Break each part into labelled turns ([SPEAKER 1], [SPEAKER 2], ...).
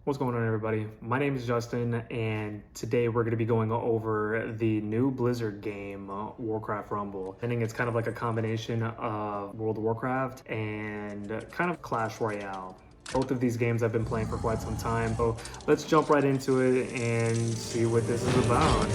[SPEAKER 1] What's going on, everybody? My name is Justin, and today we're going to be going over the new Blizzard game, Warcraft Rumble. I think it's kind of like a combination of World of Warcraft and kind of Clash Royale. Both of these games I've been playing for quite some time, so let's jump right into it and see what this is about.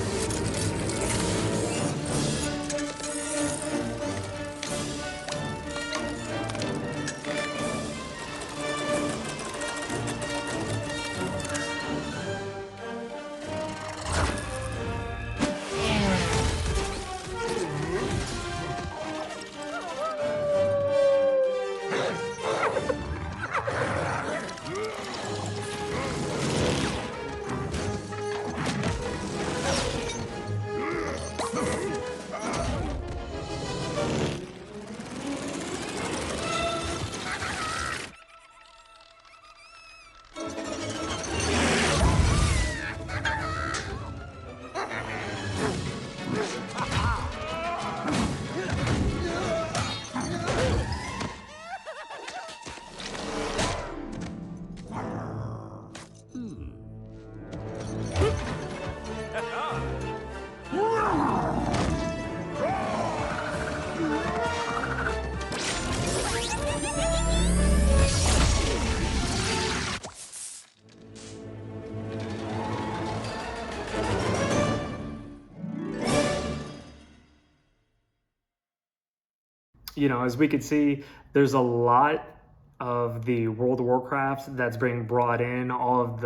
[SPEAKER 1] As we could see, there's a lot of the World of Warcraft that's being brought in, all of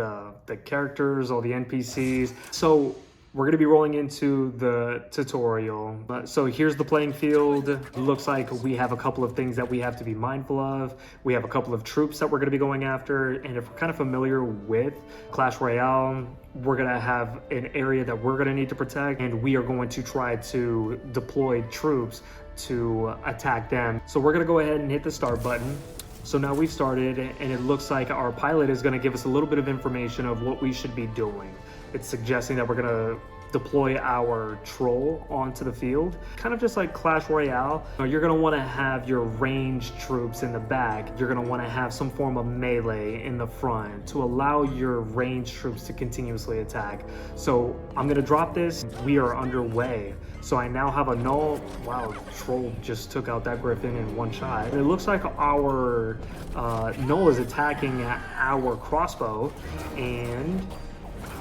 [SPEAKER 1] the characters, all the NPCs. So we're going to be rolling into the tutorial. So here's the playing field. It looks like we have a couple of things that we have to be mindful of. We have a couple of troops that we're going to be going after. And if we're kind of familiar with Clash Royale, we're going to have an area that we're going to need to protect. And we are going to try to deploy troops to attack them. So we're going to go ahead and hit the start button. So now we've started, and it looks like our pilot is going to give us a little bit of information of what we should be doing. It's suggesting that we're going to deploy our troll onto the field, kind of just like Clash Royale. You're going to want to have your ranged troops in the back. You're going to want to have some form of melee in the front to allow your ranged troops to continuously attack. So I'm going to drop this. We are underway. So I now have a null. Wow, troll just took out that griffin in one shot. And it looks like our null is attacking our crossbow, and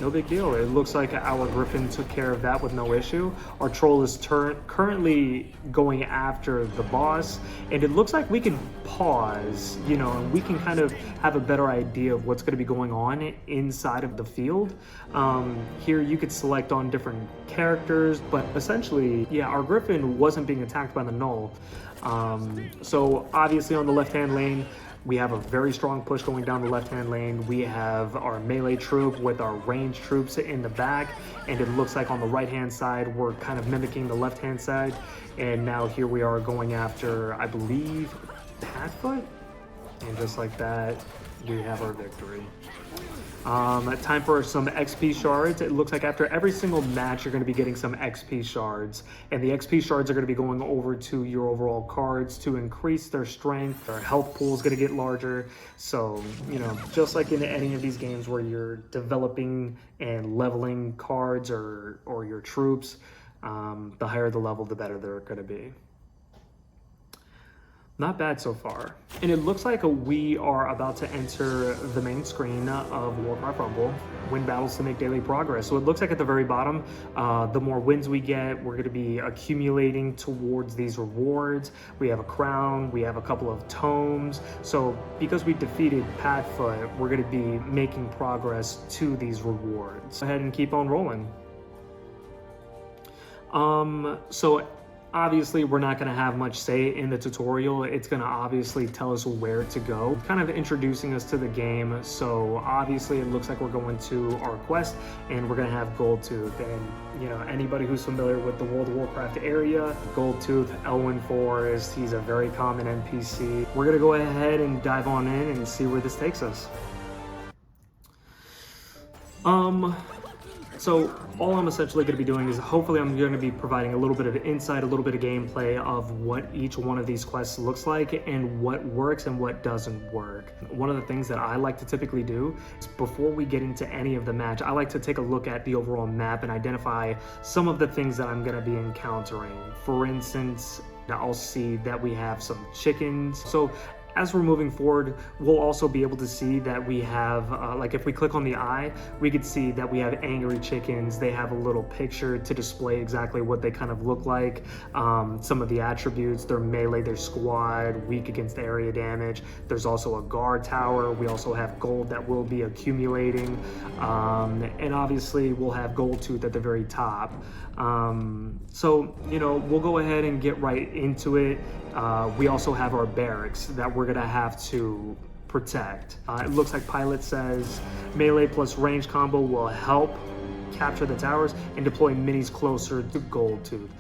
[SPEAKER 1] no big deal. It looks like our griffin took care of that with no issue. Our troll is currently going after the boss, and it looks like we can pause, and we can kind of have a better idea of what's going to be going on inside of the field. Here you could select on different characters, but essentially, yeah, our griffin wasn't being attacked by the null. So obviously on the left-hand lane, we have a very strong push going down the left-hand lane. We have our melee troop with our ranged troops in the back, and it looks like on the right-hand side, we're kind of mimicking the left-hand side. And now here we are going after, I believe, Padfoot? And just like that, we have our victory. Time for some XP shards. It looks like after every single match, you're going to be getting some XP shards. And the XP shards are going to be going over to your overall cards to increase their strength. Their health pool is going to get larger. So, just like in any of these games where you're developing and leveling cards or your troops, the higher the level, the better they're going to be. Not bad so far. And it looks like we are about to enter the main screen of Warcraft Rumble. Win battles to make daily progress. So it looks like at the very bottom, the more wins we get, we're going to be accumulating towards these rewards. We have a crown, we have a couple of tomes. So because we defeated Padfoot, we're going to be making progress to these rewards. Go ahead and keep on rolling. So obviously, we're not going to have much say in the tutorial. It's going to obviously tell us where to go, kind of introducing us to the game. So obviously, it looks like we're going to our quest, and we're going to have Goldtooth. And, anybody who's familiar with the World of Warcraft area, Goldtooth, Elwyn Forest, he's a very common NPC. We're going to go ahead and dive on in and see where this takes us. So all I'm essentially going to be doing is hopefully I'm going to be providing a little bit of insight, a little bit of gameplay of what each one of these quests looks like and what works and what doesn't work. One of the things that I like to typically do is before we get into any of the match, I like to take a look at the overall map and identify some of the things that I'm going to be encountering. For instance, I'll see that we have some chickens. So as we're moving forward, we'll also be able to see that we have, like if we click on the eye, we could see that we have angry chickens. They have a little picture to display exactly what they kind of look like. Some of the attributes, they're melee, they're squad, weak against area damage. There's also a guard tower. We also have gold that we'll be accumulating. And obviously we'll have gold tooth at the very top. So, you know, we'll go ahead and get right into it. We also have our barracks that we're gonna have to protect. It looks like Pilot says melee plus range combo will help capture the towers and deploy minis closer to Gold Tooth.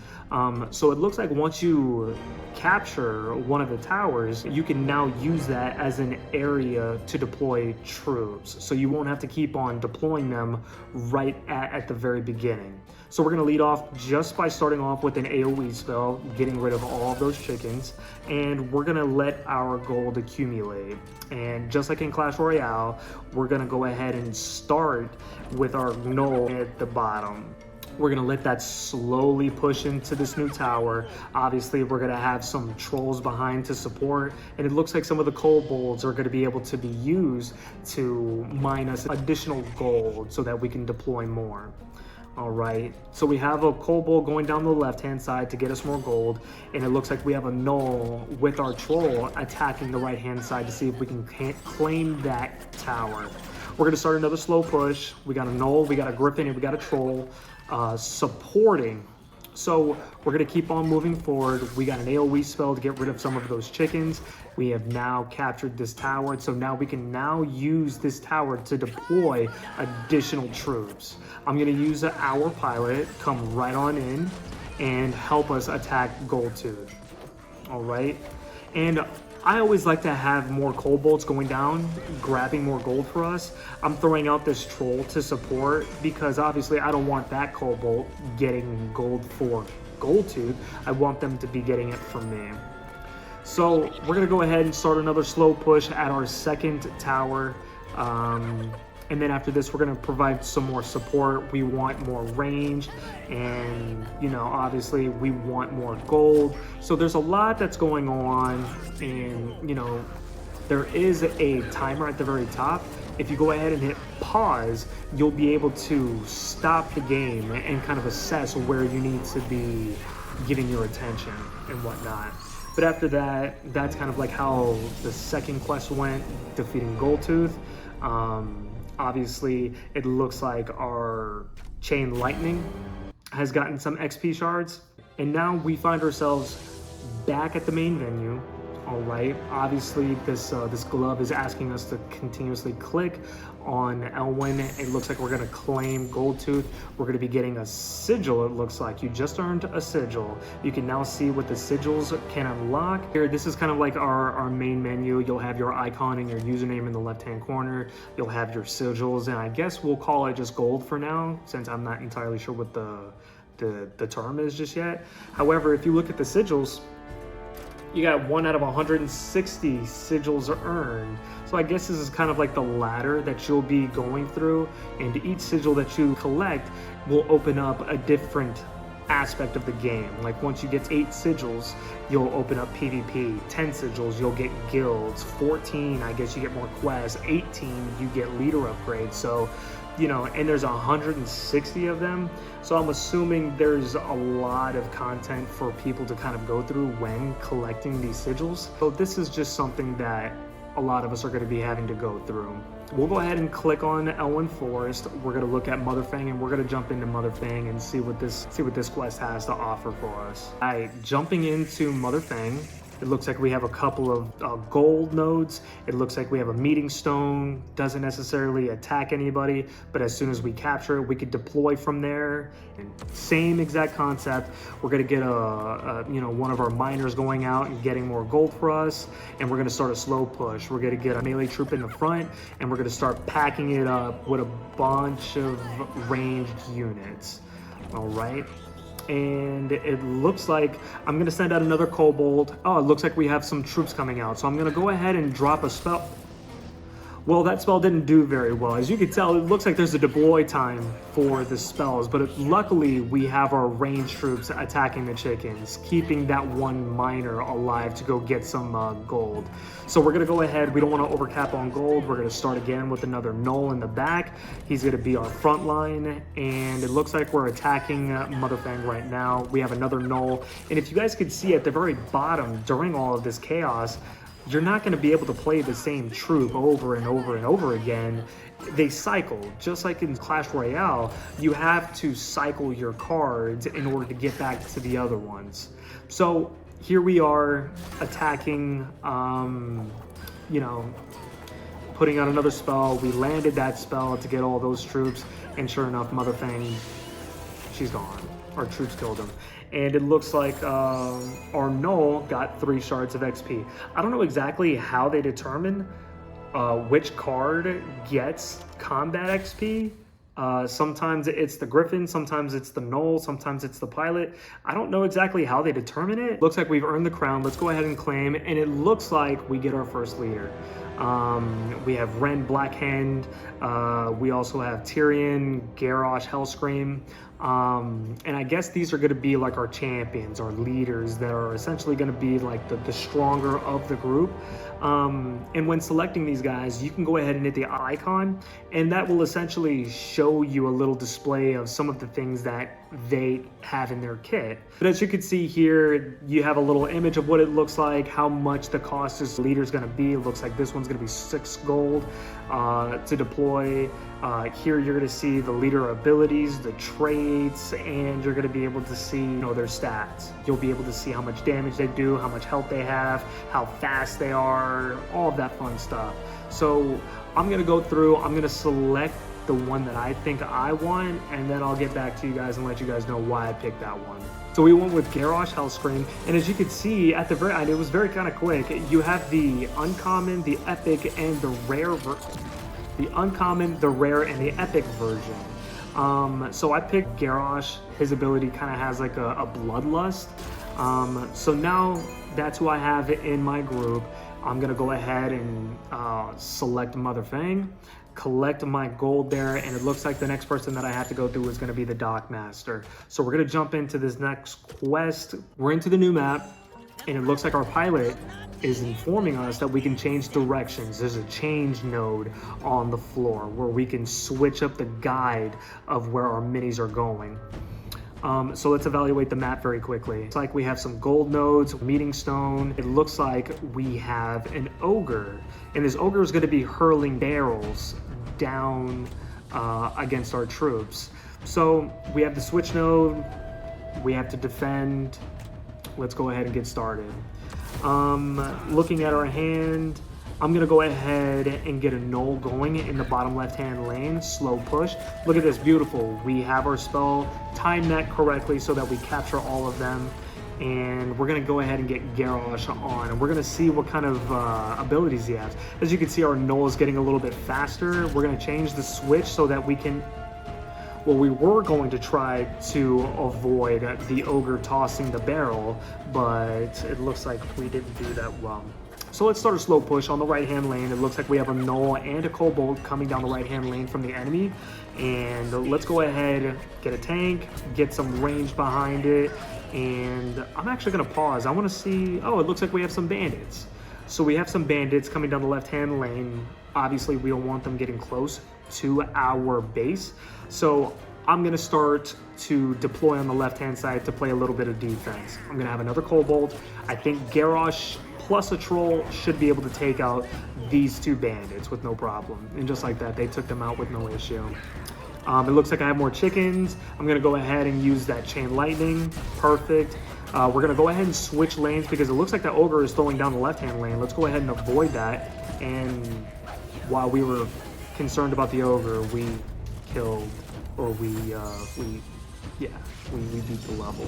[SPEAKER 1] So it looks like once you capture one of the towers, you can now use that as an area to deploy troops. So you won't have to keep on deploying them right at the very beginning. So we're gonna lead off just by starting off with an AoE spell, getting rid of all of those chickens, and we're gonna let our gold accumulate. And just like in Clash Royale, we're gonna go ahead and start with our gnoll at the bottom. We're gonna let that slowly push into this new tower. Obviously, we're gonna have some trolls behind to support, and it looks like some of the kobolds are gonna be able to be used to mine us additional gold so that we can deploy more. All right, so we have a kobold going down the left-hand side to get us more gold, and it looks like we have a gnoll with our troll attacking the right-hand side to see if we can claim that tower. We're gonna start another slow push. We got a gnoll, we got a griffin, and we got a troll supporting. So we're gonna keep on moving forward. We got an AoE spell to get rid of some of those chickens. We have now captured this tower, so now we can now use this tower to deploy additional troops. I'm gonna use our pilot, come right on in and help us attack Gold Tooth. All right, and I always like to have more kobolds going down, grabbing more gold for us. I'm throwing out this troll to support because obviously I don't want that kobold getting gold for Gold Tooth. I want them to be getting it from me. So we're gonna go ahead and start another slow push at our second tower. And then after this, we're gonna provide some more support. We want more range and, you know, obviously we want more gold. So there's a lot that's going on, and, you know, there is a timer at the very top. If you go ahead and hit pause, you'll be able to stop the game and kind of assess where you need to be giving your attention and whatnot. But after that, that's kind of like how the second quest went, defeating Gold Tooth. Obviously, it looks like our Chain Lightning has gotten some XP shards. And now we find ourselves back at the main venue. All right, obviously this glove is asking us to continuously click on Elwyn. It looks like we're gonna claim Gold Tooth. We're gonna be getting a sigil, it looks like. You just earned a sigil. You can now see what the sigils can unlock. Here, this is kind of like our main menu. You'll have your icon and your username in the left-hand corner. You'll have your sigils, and I guess we'll call it just gold for now, since I'm not entirely sure what the term is just yet. However, if you look at the sigils, you got 1 out of 160 sigils earned. So I guess this is kind of like the ladder that you'll be going through, and each sigil that you collect will open up a different aspect of the game. Like once you get 8 sigils, you'll open up PvP. 10 sigils, you'll get guilds. 14, I guess you get more quests. 18, you get leader upgrades. So, you know, and there's 160 of them. So I'm assuming there's a lot of content for people to kind of go through when collecting these sigils. So this is just something that a lot of us are going to be having to go through. We'll go ahead and click on Elwyn Forest. We're going to look at Motherfang, and we're going to jump into Motherfang and see what this quest has to offer for us. All right, jumping into Motherfang. It looks like we have a couple of gold nodes. It looks like we have a meeting stone. Doesn't necessarily attack anybody, but as soon as we capture it, we could deploy from there. And same exact concept. We're gonna get one of our miners going out and getting more gold for us, and we're gonna start a slow push. We're gonna get a melee troop in the front, and we're gonna start packing it up with a bunch of ranged units. All right. And it looks like I'm gonna send out another kobold. Oh, it looks like we have some troops coming out. So I'm gonna go ahead and drop a spell. Well, that spell didn't do very well. As you can tell, it looks like there's a deploy time for the spells, but luckily we have our ranged troops attacking the chickens, keeping that one miner alive to go get some gold. So we're gonna go ahead, we don't wanna overcap on gold. We're gonna start again with another gnoll in the back. He's gonna be our front line, and it looks like we're attacking Motherfang right now. We have another gnoll, and if you guys could see at the very bottom, during all of this chaos, you're not going to be able to play the same troop over and over and over again. They cycle, just like in Clash Royale. You have to cycle your cards in order to get back to the other ones. So here we are attacking, putting out another spell. We landed that spell to get all those troops, and sure enough, Motherfang, she's gone. Our troops killed him. And it looks like our gnoll got 3 shards of XP. I don't know exactly how they determine which card gets combat XP. Sometimes it's the Griffin, sometimes it's the gnoll, sometimes it's the pilot. I don't know exactly how they determine it. Looks like we've earned the crown. Let's go ahead and claim, and it looks like we get our first leader. We have Ren Blackhand. We also have Tyrion, Garrosh, Hellscream. And I guess these are going to be like our champions, our leaders that are essentially going to be like the stronger of the group. And when selecting these guys, you can go ahead and hit the icon, and that will essentially show you a little display of some of the things that they have in their kit. But as you can see here, you have a little image of what it looks like, how much the cost is leader is going to be. It looks like this one's going to be 6 gold to deploy. Here you're going to see the leader abilities, the traits, and you're going to be able to see their stats. You'll be able to see how much damage they do, how much health they have, how fast they are, all of that fun stuff. So I'm going to go through, I'm going to select the one that I think I want, and then I'll get back to you guys and let you guys know why I picked that one. So we went with Garrosh Hellscream, and as you can see at the very end, it was very kind of quick. You have the uncommon, the epic, and the rare the uncommon, the rare, and the epic version. So I picked Garrosh. His ability kind of has like a bloodlust. So now that's who I have in my group. I'm gonna go ahead and select Motherfang, collect my gold there, and it looks like the next person that I have to go through is gonna be the Dockmaster. So we're gonna jump into this next quest. We're into the new map, and it looks like our pilot is informing us that we can change directions. There's a change node on the floor where we can switch up the guide of where our minis are going. So let's evaluate the map very quickly. It's like we have some gold nodes, meeting stone. It looks like we have an ogre, and this ogre is going to be hurling barrels down against our troops. So we have the switch node, we have to defend. Let's go ahead and get started. Looking at our hand, I'm gonna go ahead and get a gnoll going in the bottom left-hand lane, slow push. Look at this, beautiful. We have our spell, time that correctly so that we capture all of them. And we're gonna go ahead and get Garrosh on, and we're gonna see what kind of abilities he has. As you can see, our gnoll is getting a little bit faster. We're gonna change the switch so that we can, well, we were going to try to avoid the ogre tossing the barrel, but it looks like we didn't do that well. So let's start a slow push on the right-hand lane. It looks like we have a gnoll and a kobold coming down the right-hand lane from the enemy. And let's go ahead, get a tank, get some range behind it. And I'm actually gonna pause. I wanna see, oh, it looks like we have some bandits. So we have some bandits coming down the left-hand lane. Obviously, we don't want them getting close to our base. So I'm gonna start to deploy on the left-hand side to play a little bit of defense. I'm gonna have another kobold. I think Garrosh plus a troll should be able to take out these 2 bandits with no problem. And just like that, they took them out with no issue. It looks like I have more chickens. I'm gonna go ahead and use that chain lightning. Perfect. We're gonna go ahead and switch lanes because it looks like the ogre is throwing down the left-hand lane. Let's go ahead and avoid that. And while we were concerned about the ogre, we killed, or we beat the level.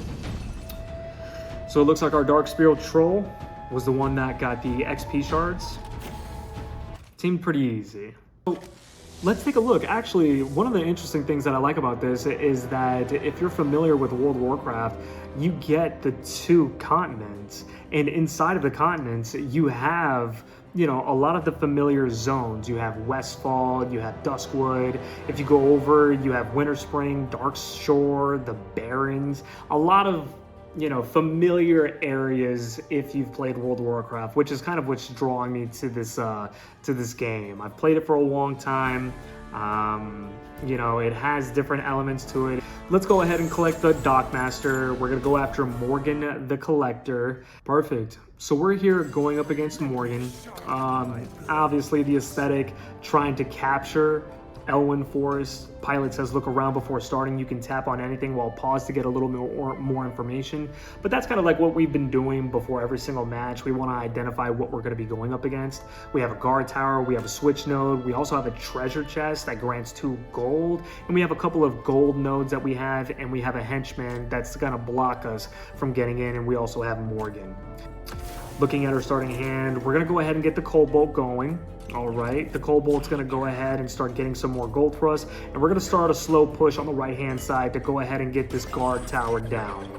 [SPEAKER 1] So it looks like our Dark Spiral Troll was the one that got the XP shards. Seemed pretty easy. So let's take a look. Actually, one of the interesting things that I like about this is that if you're familiar with World of Warcraft, you get the 2 continents. And inside of the continents, you have, you know, a lot of the familiar zones. You have Westfall, you have Duskwood. If you go over, you have Winterspring, Darkshore, the Barrens. A lot of, you know, familiar areas if you've played World of Warcraft, which is kind of what's drawing me to this game. I've played it for a long time. You know, it has different elements to it. Let's go ahead and collect the Dockmaster. We're gonna go after Morgan the Collector. Perfect. So we're here going up against Morgan. Obviously the aesthetic, trying to capture Elwyn Forest. Pilot says look around before starting. You can tap on anything while pause to get a little more information. But that's kind of like what we've been doing before every single match. We want to identify what we're going to be going up against. We have a guard tower, we have a switch node, we also have a treasure chest that grants 2 gold, and we have a couple of gold nodes that we have, and we have a henchman that's going to block us from getting in, and we also have Morgan. Looking at our starting hand, we're going to go ahead and get the Cobalt going. All right, the Cobalt's going to go ahead and start getting some more gold for us, and we're going to start a slow push on the right-hand side to go ahead and get this guard tower down.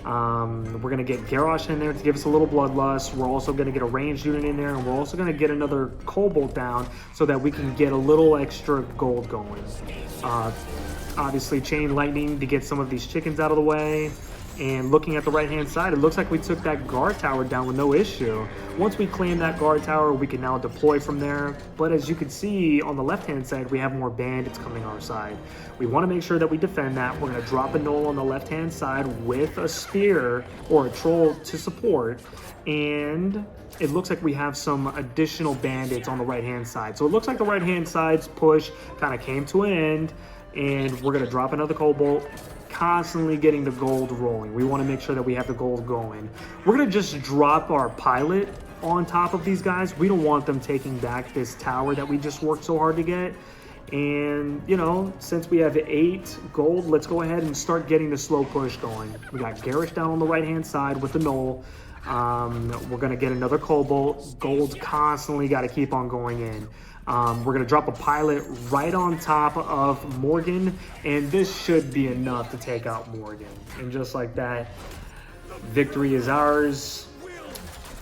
[SPEAKER 1] We're going to get Garrosh in there to give us a little bloodlust. We're also going to get a ranged unit in there, and we're also going to get another Cobalt down so that we can get a little extra gold going. Obviously, Chain Lightning to get some of these chickens out of the way. And looking at the right-hand side, it looks like we took that guard tower down with no issue. Once we claim that guard tower, we can now deploy from there. But as you can see on the left-hand side, we have more bandits coming our side. We want to make sure that we defend that. We're going to drop a knoll on the left-hand side with a spear or a troll to support. And it looks like we have some additional bandits on the right-hand side. So it looks like the right-hand side's push kind of came to an end. And we're going to drop another Cobalt. Constantly getting the gold rolling. We want to make sure that we have the gold going. We're going to just drop our pilot on top of these guys. We don't want them taking back this tower that we just worked so hard to get. And, you know, since we have 8 gold, let's go ahead and start getting the slow push going. We got Garrosh down on the right-hand side with the knoll. We're going to get another Cobalt. Gold's constantly got to keep on going in. We're going to drop a pilot right on top of Morgan, and this should be enough to take out Morgan. And just like that, victory is ours.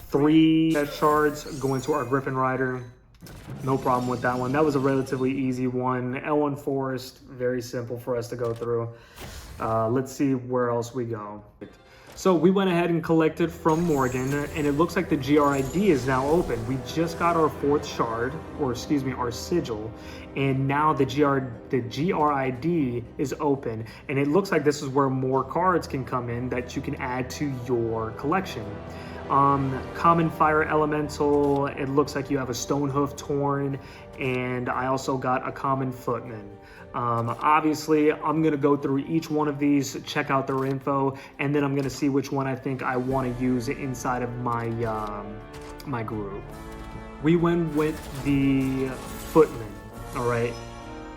[SPEAKER 1] 3 shards going to our Griffin Rider. No problem with that one. That was a relatively easy one. Elwyn Forest, very simple for us to go through. Let's see where else we go. So we went ahead and collected from Morgan, and it looks like the GRID is now open. We just got our 4th shard, or excuse me, our sigil, and now the GRID is open, and it looks like this is where more cards can come in that you can add to your collection. Common Fire Elemental, it looks like you have a Stonehoof Torn, and I also got a Common Footman. Obviously, I'm going to go through each one of these, check out their info, and then I'm going to see which one I think I want to use inside of my my group. We went with the Footman, all right?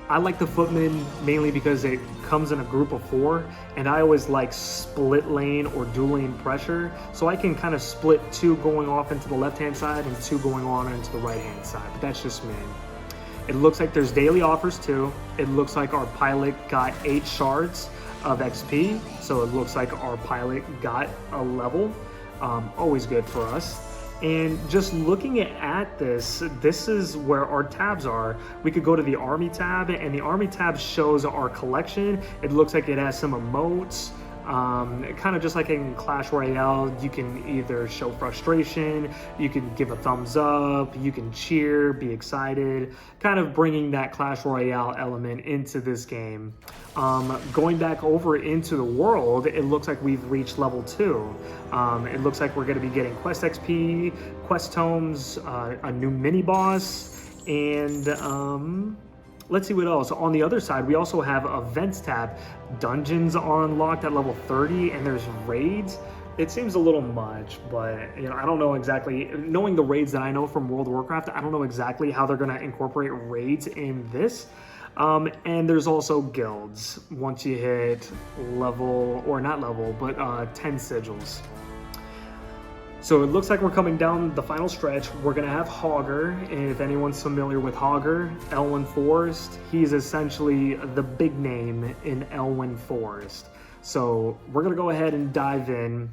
[SPEAKER 1] I like the Footman mainly because it comes in a group of 4, and I always like split lane or dual lane pressure, so I can kind of split 2 going off into the left-hand side and 2 going on into the right-hand side, but that's just me. It looks like there's daily offers too. It looks like our pilot got 8 shards of XP, so it looks like our pilot got a level. Always good for us. And just looking at this is where our tabs are. We could go to the Army tab, and the Army tab shows our collection. It looks like it has some emotes. Kind of just like in Clash Royale, you can either show frustration, you can give a thumbs up, you can cheer, be excited, kind of bringing that Clash Royale element into this game. Going back over into the world, it looks like we've reached level 2. It looks like we're going to be getting quest XP, quest tomes, a new mini boss, and let's see what else. On the other side, we also have events tab. Dungeons are unlocked at level 30, and there's raids. It seems a little much, but you know, I don't know exactly. Knowing the raids that I know from World of Warcraft, I don't know exactly how they're going to incorporate raids in this. And there's also guilds once you hit level, or not level, but 10 sigils. So it looks like we're coming down the final stretch. We're gonna have Hogger. If anyone's familiar with Hogger, Elwynn Forest, he's essentially the big name in Elwynn Forest. So we're gonna go ahead and dive in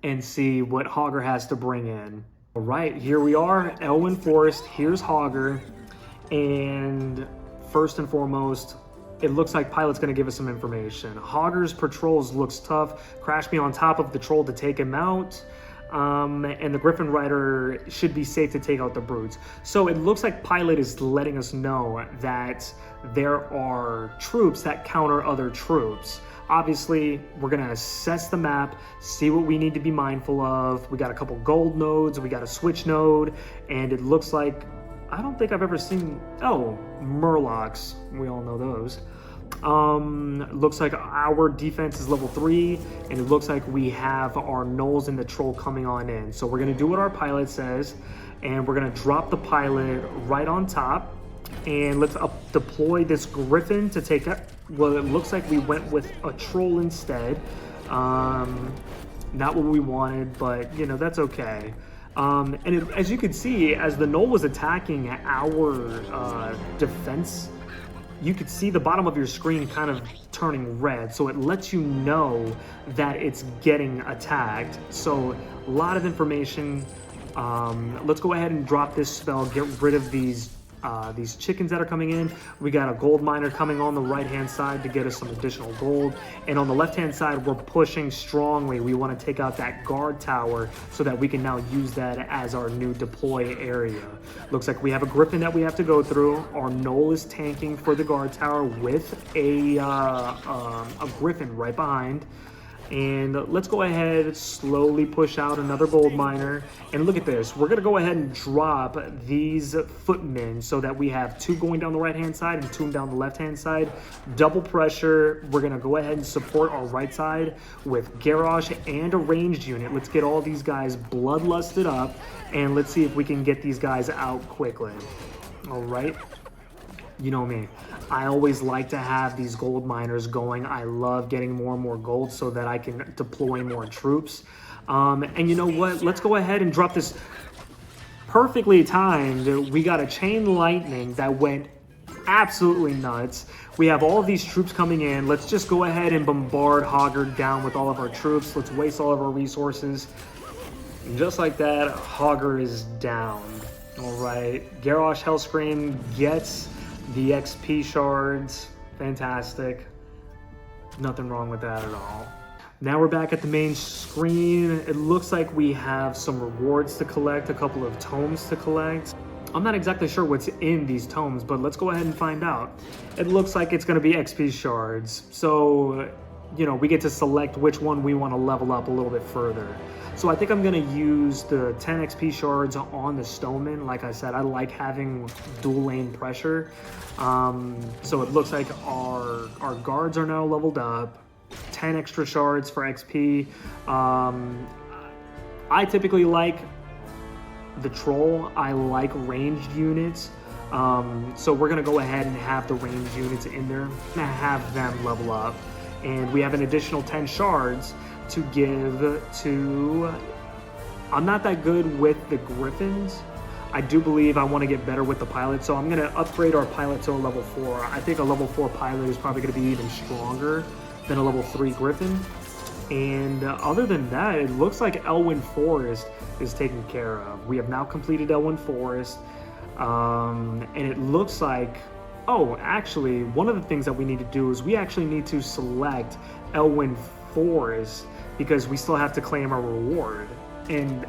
[SPEAKER 1] and see what Hogger has to bring in. All right, here we are, Elwynn Forest. Here's Hogger. And first and foremost, it looks like Pilot's gonna give us some information. Hogger's patrols looks tough. Crash me on top of the troll to take him out. And the Griffin Rider should be safe to take out the brutes. So it looks like Pilot is letting us know that there are troops that counter other troops. Obviously, we're gonna assess the map, see what we need to be mindful of. We got a couple gold nodes, we got a switch node, and it looks like, I don't think I've ever seen, oh, Murlocs, we all know those. Looks like our defense is level 3, and it looks like we have our gnolls and the troll coming on in. So we're gonna do what our pilot says, and we're gonna drop the pilot right on top, and let's deploy this griffin to take up. Well, it looks like we went with a troll instead. Not what we wanted, but you know, that's okay. As you can see, as the gnoll was attacking our defense, you could see the bottom of your screen kind of turning red, so it lets you know that it's getting attacked. So a lot of information. Let's go ahead and drop this spell, get rid of these chickens that are coming in. We got a gold miner coming on the right hand side to get us some additional gold, and on the left hand side we're pushing strongly. We want to take out that guard tower so that we can now use that as our new deploy area. Looks like we have a griffin that we have to go through. Our gnoll is tanking for the guard tower with a griffin right behind. And let's go ahead, slowly push out another gold miner. And look at this, we're gonna go ahead and drop these footmen so that we have 2 going down the right-hand side and 2 down the left-hand side. Double pressure, we're gonna go ahead and support our right side with Garrosh and a ranged unit. Let's get all these guys bloodlusted up, and let's see if we can get these guys out quickly. All right. You know me, I always like to have these gold miners going. I love getting more and more gold so that I can deploy more troops. And you know what? Let's go ahead and drop this perfectly timed. We got a chain lightning that went absolutely nuts. We have all of these troops coming in. Let's just go ahead and bombard Hogger down with all of our troops. Let's waste all of our resources. And just like that, Hogger is down. All right, Garrosh Hellscream gets the XP shards. Fantastic. Nothing wrong with that at all. Now we're back at the main screen. It looks like we have some rewards to collect, a couple of tomes to collect. I'm not exactly sure what's in these tomes, but let's go ahead and find out. It looks like it's going to be XP shards. So, you know, we get to select which one we want to level up a little bit further. So I think I'm going to use the 10 XP shards on the Stoneman. Like I said, I like having dual lane pressure. So it looks like our guards are now leveled up. 10 extra shards for XP. I typically like the troll. I like ranged units. So we're going to go ahead and have the ranged units in there. I'm going to have them level up. And we have an additional 10 shards to give to... I'm not that good with the griffins. I do believe I want to get better with the pilot, so I'm going to upgrade our pilot to a level 4. I think a level 4 pilot is probably going to be even stronger than a level 3 griffin. And other than that, it looks like Elwynn Forest is taken care of. We have now completed Elwynn Forest, and it looks like... Oh, actually, one of the things that we need to do is we actually need to select Elwynn Forest because we still have to claim our reward. And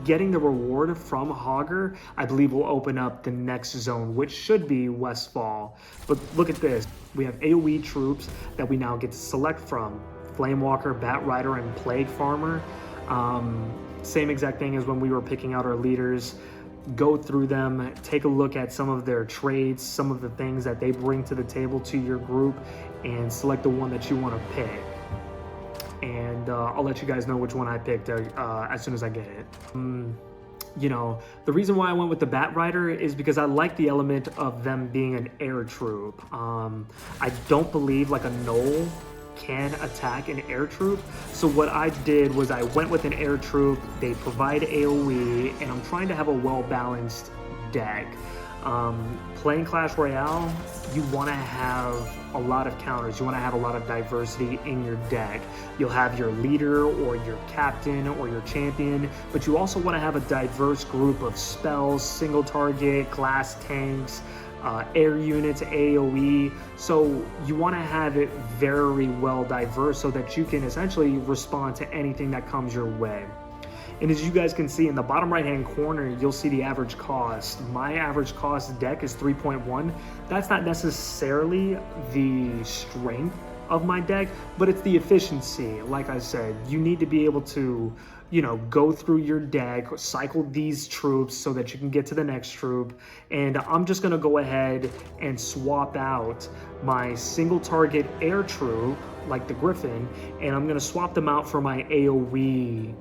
[SPEAKER 1] getting the reward from Hogger, I believe, will open up the next zone, which should be Westfall. But look at this. We have AoE troops that we now get to select from. Flamewalker, Bat Rider, and Plague Farmer. Same exact thing as when we were picking out our leaders. Go through them, take a look at some of their traits, some of the things that they bring to the table to your group, and select the one that you want to pick. and I'll let you guys know which one I picked as soon as I get it. You know, the reason why I went with the Bat Rider is because I like the element of them being an air troop. I don't believe like a Gnoll can attack an air troop. So what I did was I went with an air troop. They provide AoE, and I'm trying to have a well-balanced deck. Playing Clash Royale, you want to have a lot of counters. You want to have a lot of diversity in your deck. You'll have your leader or your captain or your champion, but you also want to have a diverse group of spells, single target, glass tanks, air units, AoE. So you want to have it very well diverse so that you can essentially respond to anything that comes your way. And as you guys can see in the bottom right hand corner, you'll see the average cost. My average cost deck is 3.1. That's not necessarily the strength of my deck, but it's the efficiency. Like I said, you need to be able to, you know, go through your deck, cycle these troops so that you can get to the next troop. And I'm just gonna go ahead and swap out my single target air troop, like the Griffin, and I'm gonna swap them out for my AoE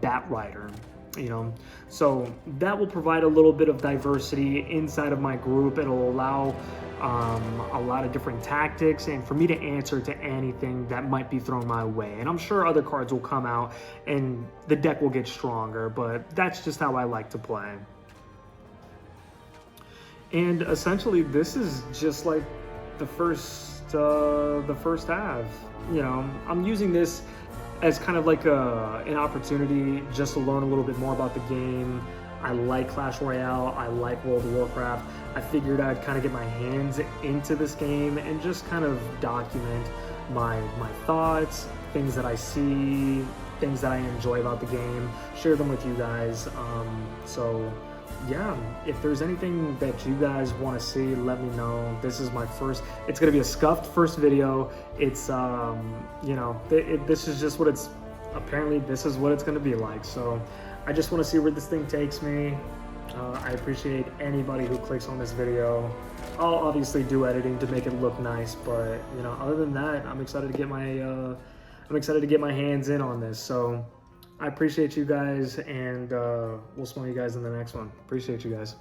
[SPEAKER 1] Bat Rider. You know, so that will provide a little bit of diversity inside of my group. It'll allow a lot of different tactics and for me to answer to anything that might be thrown my way. And I'm sure other cards will come out and the deck will get stronger, but that's just how I like to play. And essentially this is just like the first half. You know, I'm using this as kind of like an opportunity just to learn a little bit more about the game. I like Clash Royale, I like World of Warcraft. I figured I'd kind of get my hands into this game and just kind of document my thoughts, things that I see, things that I enjoy about the game, share them with you guys. So yeah, if there's anything that you guys want to see, let me know. This is my first, it's going to be a scuffed first video. It's, you know, this is just what it's, apparently this is what it's going to be like. So I just want to see where this thing takes me. I appreciate anybody who clicks on this video. I'll obviously do editing to make it look nice, but you know, other than that, I'm excited to get my hands in on this. So I appreciate you guys, and we'll smell you guys in the next one. Appreciate you guys.